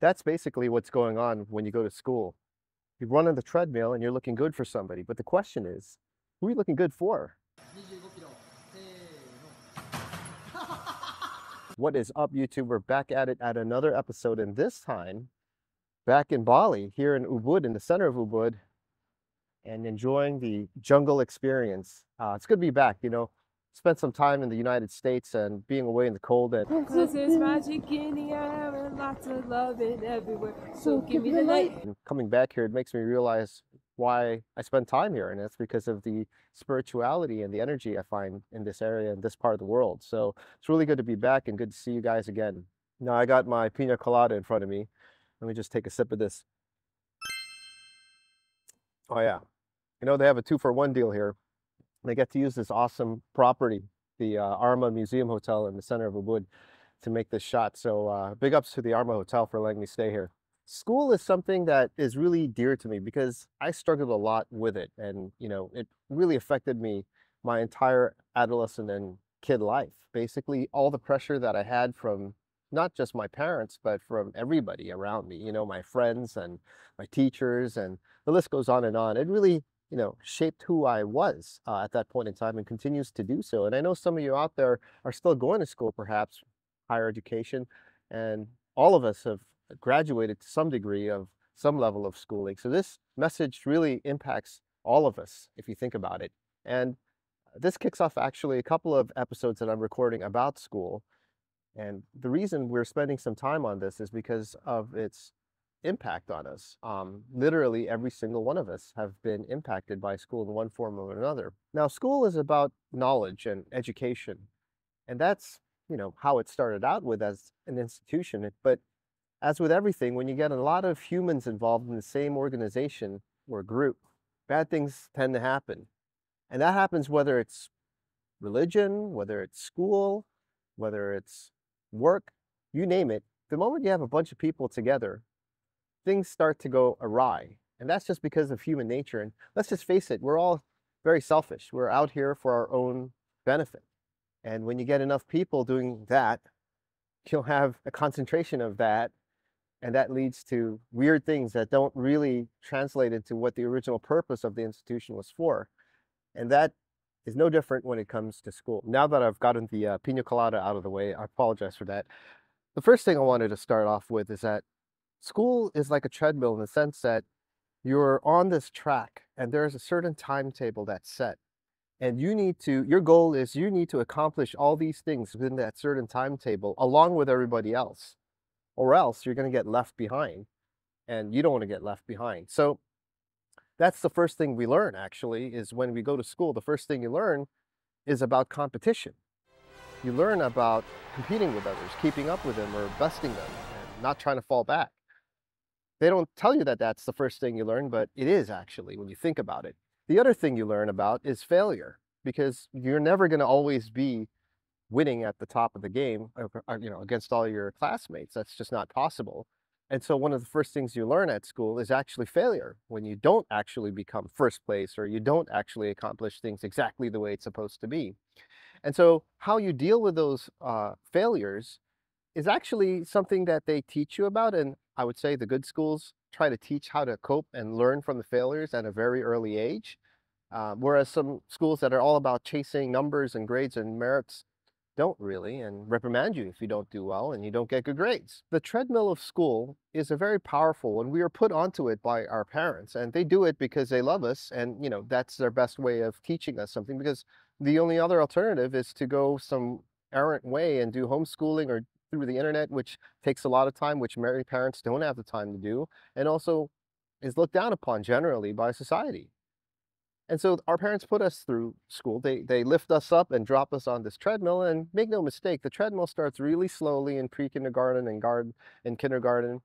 That's basically what's going on when you go to school. You run on the treadmill and you're looking good for somebody. But the question is, who are you looking good for? 25キロせーの What is up, YouTube? We're back at it at another episode, and this time back in Bali, here in Ubud, in the center of Ubud, and enjoying the jungle experience. It's good to be back. Spent some time in the United States and being away in the cold. And Cause there's magic in the air and lots of loving everywhere. So give me the light. and coming back here, it makes me realize why I spend time here, and it's because of the spirituality and the energy I find in this area and this part of the world. So it's really good to be back and good to see you guys again. Now I got my pina colada in front of me. Let me just take a sip of this. Oh yeah, they have a 2-for-1 deal here. They get to use this awesome property, the Arma Museum Hotel in the center of Ubud, to make this shot. So big ups to the Arma Hotel for letting me stay here. School is something that is really dear to me because I struggled a lot with it, and it really affected me my entire adolescent and kid life. Basically, all the pressure that I had from not just my parents, but from everybody around me, my friends and my teachers, and the list goes on and on. It really shaped who I was at that point in time and continues to do so. And I know some of you out there are still going to school, perhaps higher education, and all of us have graduated to some degree of some level of schooling. So this message really impacts all of us, if you think about it. And this kicks off actually a couple of episodes that I'm recording about school. And the reason we're spending some time on this is because of its impact on us. Literally every single one of us have been impacted by school in one form or another. Now, school is about knowledge and education, and that's how it started out with as an institution. But as with everything, when you get a lot of humans involved in the same organization or group, bad things tend to happen. And that happens whether it's religion, whether it's school, whether it's work, you name it. The moment you have a bunch of people together, things start to go awry. And that's just because of human nature. And let's just face it, we're all very selfish. We're out here for our own benefit. And when you get enough people doing that, you'll have a concentration of that. And that leads to weird things that don't really translate into what the original purpose of the institution was for. And that is no different when it comes to school. Now that I've gotten the pina colada out of the way, I apologize for that. The first thing I wanted to start off with is that school is like a treadmill in the sense that you're on this track and there's a certain timetable that's set. And your goal is you need to accomplish all these things within that certain timetable along with everybody else, or else you're going to get left behind, and you don't want to get left behind. So that's the first thing we learn, actually, is when we go to school. The first thing you learn is about competition. You learn about competing with others, keeping up with them or besting them, and not trying to fall back. They don't tell you that that's the first thing you learn, but it is actually when you think about it. The other thing you learn about is failure, because you're never going to always be winning at the top of the game, against all your classmates. That's just not possible. And so one of the first things you learn at school is actually failure, when you don't actually become first place or you don't actually accomplish things exactly the way it's supposed to be. And so how you deal with those failures is actually something that they teach you about. And I would say the good schools try to teach how to cope and learn from the failures at a very early age. Whereas some schools that are all about chasing numbers and grades and merits don't really, and reprimand you if you don't do well and you don't get good grades. The treadmill of school is a very powerful one. We are put onto it by our parents, and they do it because they love us, and that's their best way of teaching us something, because the only other alternative is to go some errant way and do homeschooling or through the internet, which takes a lot of time, which many parents don't have the time to do, and also is looked down upon generally by society. And so our parents put us through school. They lift us up and drop us on this treadmill, and make no mistake, the treadmill starts really slowly in pre-kindergarten and kindergarten,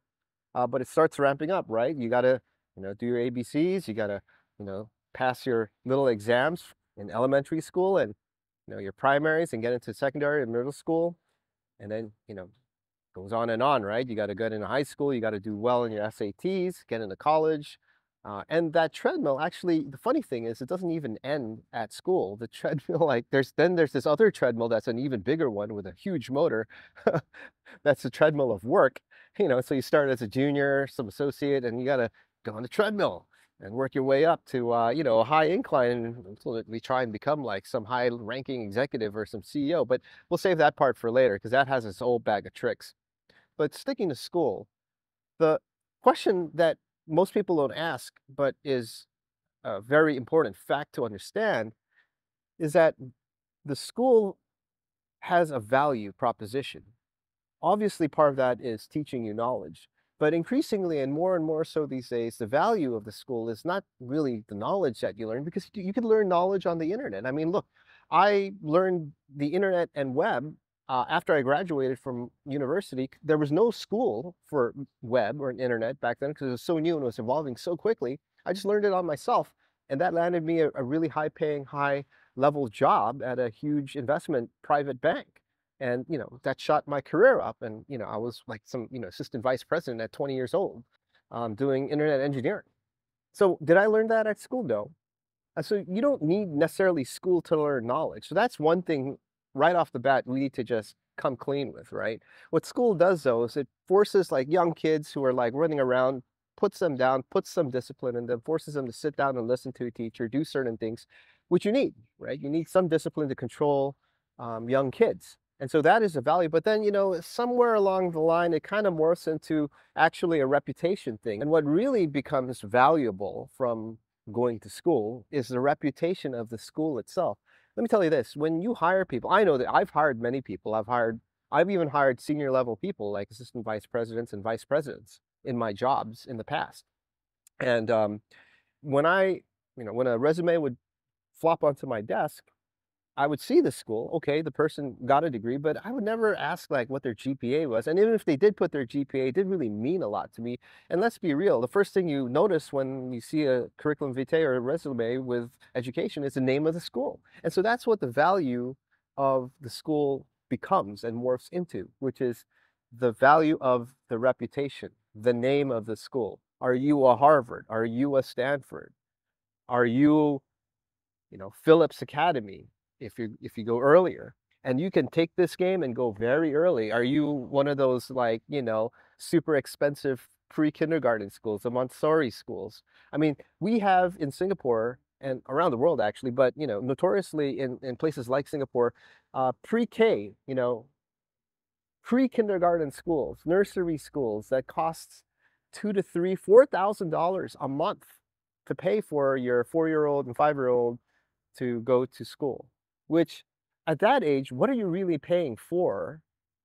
but it starts ramping up, right? You got to, do your ABCs. You got to, pass your little exams in elementary school and, your primaries, and get into secondary and middle school. And then, goes on and on, right? You got to get into high school. You got to do well in your SATs, get into college. And that treadmill, actually, the funny thing is, it doesn't even end at school. The treadmill, there's this other treadmill that's an even bigger one with a huge motor. That's the treadmill of work. So you start as a junior, some associate, and you got to go on the treadmill and work your way up to, a high incline and ultimately try and become like some high ranking executive or some CEO. But we'll save that part for later because that has its whole bag of tricks. But sticking to school, the question that most people don't ask, but is a very important fact to understand, is that the school has a value proposition. Obviously, part of that is teaching you knowledge, but increasingly and more so these days, the value of the school is not really the knowledge that you learn because you could learn knowledge on the internet. I mean, look, I learned the internet and web after I graduated from university. There was no school for web or internet back then because it was so new and it was evolving so quickly. I just learned it on myself, and that landed me a really high-paying, high-level job at a huge investment private bank. And, that shot my career up. And, I was like some, assistant vice president at 20 years old, doing internet engineering. So did I learn that at school? No. So you don't need necessarily school to learn knowledge. So that's one thing right off the bat we need to just come clean with, right? What school does though is it forces like young kids who are like running around, puts them down, puts some discipline in them, forces them to sit down and listen to a teacher, do certain things, which you need, right? You need some discipline to control young kids. And so that is a value. But then, somewhere along the line, it kind of morphs into actually a reputation thing. And what really becomes valuable from going to school is the reputation of the school itself. Let me tell you this, when you hire people, I know that I've hired many people. I've even hired senior level people like assistant vice presidents and vice presidents in my jobs in the past. And when when a resume would flop onto my desk, I would see the school. Okay, the person got a degree, but I would never ask like what their GPA was. And even if they did put their GPA, it didn't really mean a lot to me. And let's be real, the first thing you notice when you see a curriculum vitae or a resume with education is the name of the school. And so that's what the value of the school becomes and morphs into, which is the value of the reputation, the name of the school. Are you a Harvard? Are you a Stanford? Are you Phillips Academy, if you go earlier, and you can take this game and go very early. Are you one of those like, super expensive pre-kindergarten schools, the Montessori schools? I mean, we have in Singapore and around the world actually, but notoriously in places like Singapore, pre-K, pre-kindergarten schools, nursery schools that costs two to three, $4,000 a month to pay for your 4-year-old and 5-year-old to go to school, which at that age, what are you really paying for?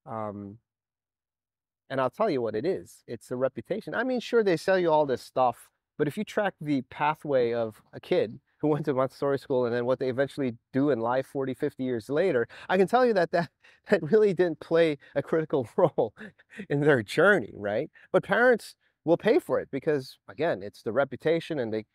Um, and I'll tell you what it is. It's a reputation. I mean, sure, they sell you all this stuff, but if you track the pathway of a kid who went to Montessori school and then what they eventually do in life 40, 50 years later, I can tell you that really didn't play a critical role in their journey, right? But parents will pay for it because, again, it's the reputation and it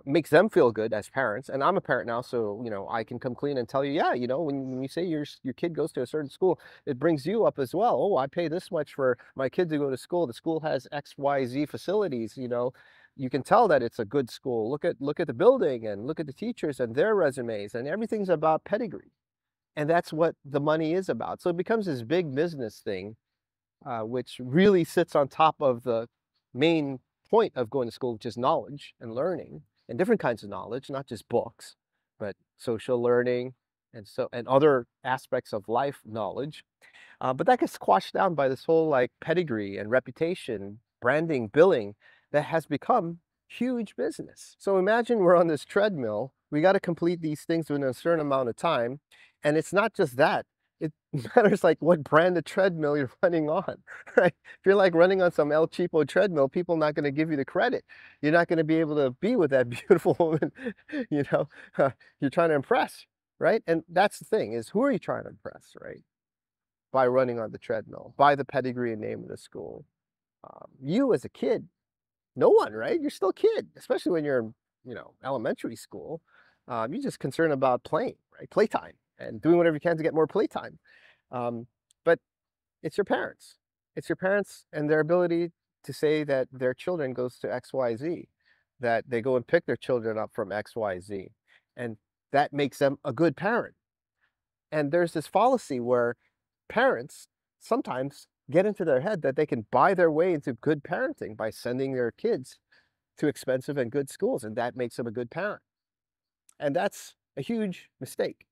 makes them feel good as parents. And I'm a parent now, so, I can come clean and tell you, yeah, when you say your kid goes to a certain school, it brings you up as well. Oh, I pay this much for my kid to go to school. The school has XYZ facilities, you can tell that it's a good school. Look at the building and look at the teachers and their resumes, and everything's about pedigree. And that's what the money is about. So it becomes this big business thing, which really sits on top of the main point of going to school, which is knowledge and learning and different kinds of knowledge, not just books, but social learning and other aspects of life knowledge. But that gets squashed down by this whole like pedigree and reputation, branding, billing that has become huge business. So imagine we're on this treadmill. We got to complete these things within a certain amount of time. And it's not just that. It matters like what brand of treadmill you're running on, right? If you're like running on some El Cheapo treadmill, people are not going to give you the credit. You're not going to be able to be with that beautiful woman, you're trying to impress, right? And that's the thing is, who are you trying to impress, right? By running on the treadmill, by the pedigree and name of the school. You as a kid, no one, right? You're still a kid, especially when you're in, elementary school. You're just concerned about playing, right? Playtime and doing whatever you can to get more playtime. But it's your parents. It's your parents and their ability to say that their children goes to XYZ, that they go and pick their children up from XYZ. And that makes them a good parent. And there's this fallacy where parents sometimes get into their head that they can buy their way into good parenting by sending their kids to expensive and good schools, and that makes them a good parent. And that's a huge mistake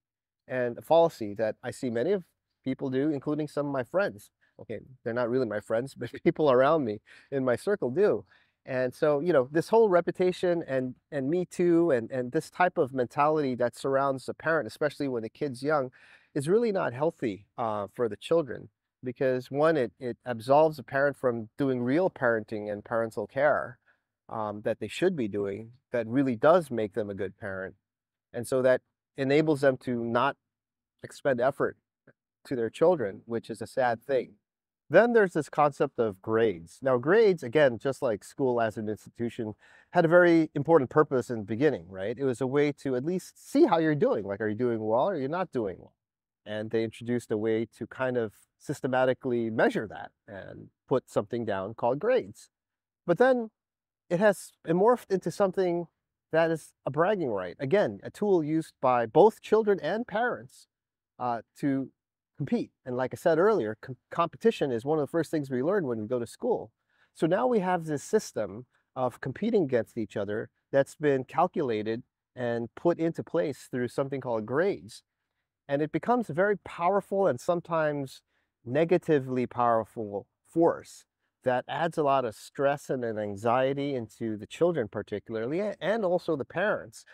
and a fallacy that I see many of people do, including some of my friends. Okay, they're not really my friends, but people around me in my circle do. And so, this whole reputation and Me Too and this type of mentality that surrounds the parent, especially when the kid's young, is really not healthy for the children because one, it absolves a parent from doing real parenting and parental care that they should be doing that really does make them a good parent. And so that enables them to not expend effort to their children, which is a sad thing. Then there's this concept of grades. Now, grades, again, just like school as an institution, had a very important purpose in the beginning, right? It was a way to at least see how you're doing. Like, are you doing well or are you not doing well? And they introduced a way to kind of systematically measure that and put something down called grades. But then it has morphed into something that is a bragging right. Again, a tool used by both children and parents to compete. And like I said earlier, competition is one of the first things we learn when we go to school. So now we have this system of competing against each other that's been calculated and put into place through something called grades. And it becomes a very powerful and sometimes negatively powerful force that adds a lot of stress and an anxiety into the children particularly, and also the parents.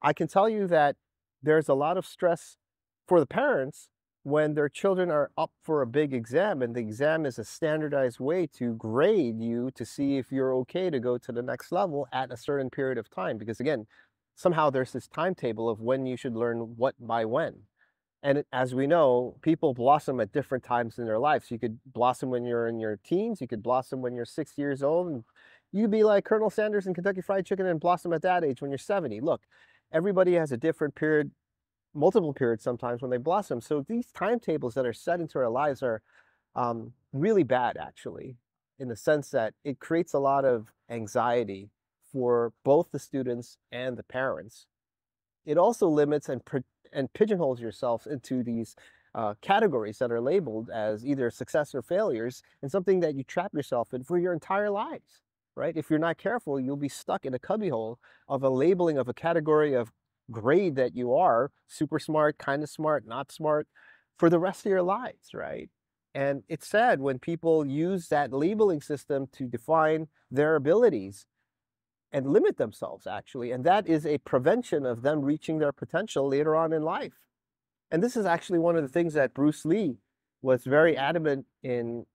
I can tell you that there's a lot of stress for the parents when their children are up for a big exam, and the exam is a standardized way to grade you to see if you're okay to go to the next level at a certain period of time. Because again, somehow there's this timetable of when you should learn what by when. And as we know, people blossom at different times in their lives. You could blossom when you're in your teens, you could blossom when you're 6 years old, and you'd be like Colonel Sanders in Kentucky Fried Chicken and blossom at that age when you're 70. Look, everybody has a different period, multiple periods sometimes when they blossom. So these timetables that are set into our lives are really bad, actually, in the sense that it creates a lot of anxiety for both the students and the parents. It also limits and pigeonholes yourself into these categories that are labeled as either success or failures, and something that you trap yourself in for your entire lives, right? If you're not careful, you'll be stuck in a cubbyhole of a labeling of a category of grade that you are super smart, kind of smart, not smart, for the rest of your lives, right? And it's sad when people use that labeling system to define their abilities and limit themselves, actually. And that is a prevention of them reaching their potential later on in life. And this is actually one of the things that Bruce Lee was very adamant in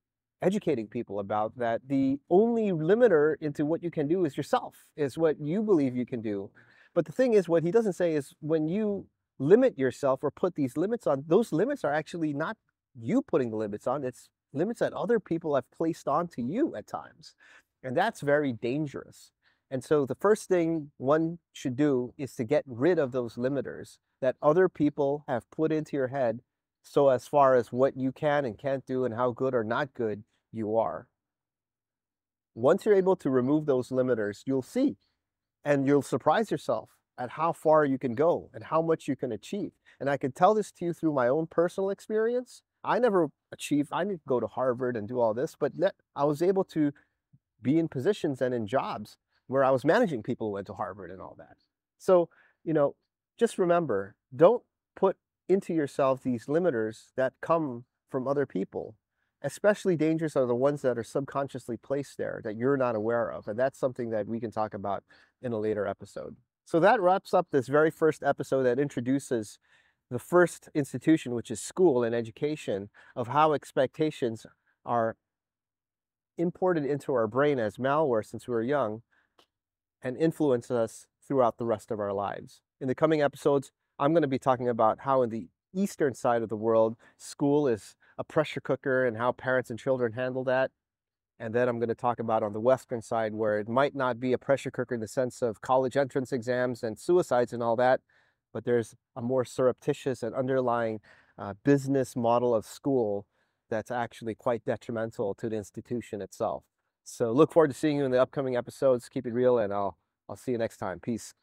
educating people about, that the only limiter into what you can do is yourself, is what you believe you can do. But the thing is, what he doesn't say is when you limit yourself or put these limits on, those limits are actually not you putting the limits on, it's limits that other people have placed onto you at times. And that's very dangerous. And so the first thing one should do is to get rid of those limiters that other people have put into your head, so as far as what you can and can't do and how good or not good you are. Once you're able to remove those limiters, you'll see and you'll surprise yourself at how far you can go and how much you can achieve. And I can tell this to you through my own personal experience. I never achieved, I didn't go to Harvard and do all this, but I was able to be in positions and in jobs where I was managing people who went to Harvard and all that. So, just remember, don't put into yourself these limiters that come from other people. Especially dangerous are the ones that are subconsciously placed there that you're not aware of. And that's something that we can talk about in a later episode. So that wraps up this very first episode that introduces the first institution, which is school and education, of how expectations are imported into our brain as malware since we were young and influence us throughout the rest of our lives. In the coming episodes, I'm going to be talking about how in the eastern side of the world, school is a pressure cooker and how parents and children handle that. And then I'm going to talk about on the western side where it might not be a pressure cooker in the sense of college entrance exams and suicides and all that, but there's a more surreptitious and underlying business model of school that's actually quite detrimental to the institution itself. So look forward to seeing you in the upcoming episodes. Keep it real, and I'll see you next time. Peace.